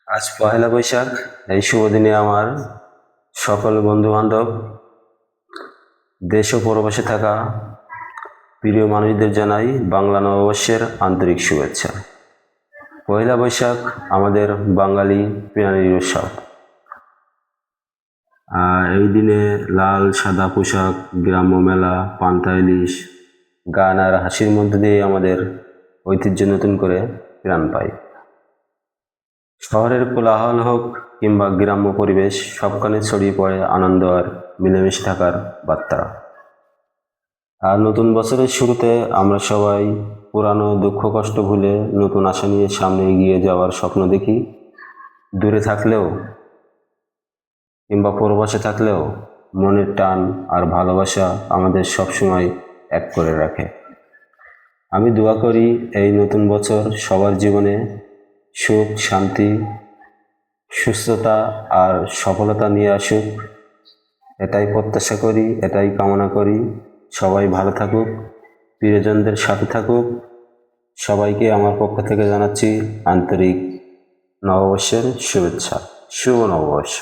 আজ পহেলা বৈশাখ। এই শুভ দিনে আমার সকল বন্ধু বান্ধব, দেশ ও পরবাসে থাকা প্রিয় মানুষদের জানাই বাংলা নববর্ষের আন্তরিক শুভেচ্ছা। পহেলা বৈশাখ আমাদের বাঙালি প্রাণীর উৎসব। এই দিনে লাল সাদা পোশাক, গ্রাম্য মেলা, পান্তা ইলিশ, গান আর হাসির মধ্যে দিয়ে আমাদের ঐতিহ্য নতুন করে প্রাণ পায়। শহরের কোলাহল হোক কিংবা গ্রাম্য পরিবেশ, সবখানে ছড়িয়ে পড়ে আনন্দ আর মিলেমিশে থাকার বার্তা। আর নতুন বছরের শুরুতে আমরা সবাই পুরানো দুঃখ কষ্ট ভুলে নতুন আশা নিয়ে সামনে এগিয়ে যাওয়ার স্বপ্ন দেখি। দূরে থাকলেও কিংবা পরবাসে থাকলেও মনের টান আর ভালোবাসা আমাদের সবসময় এক করে রাখে। আমি দোয়া করি এই নতুন বছর সবার জীবনে সুখ, শান্তি, সুস্থতা আর সফলতা নিয়ে আসুক। এটাই প্রত্যাশা করি, এটাই কামনা করি। সবাই ভালো থাকুক, প্রিয়জনদের সাথে থাকুক। সবাইকে আমার পক্ষ থেকে জানাচ্ছি আন্তরিক নববর্ষের শুভেচ্ছা। শুভ নববর্ষ।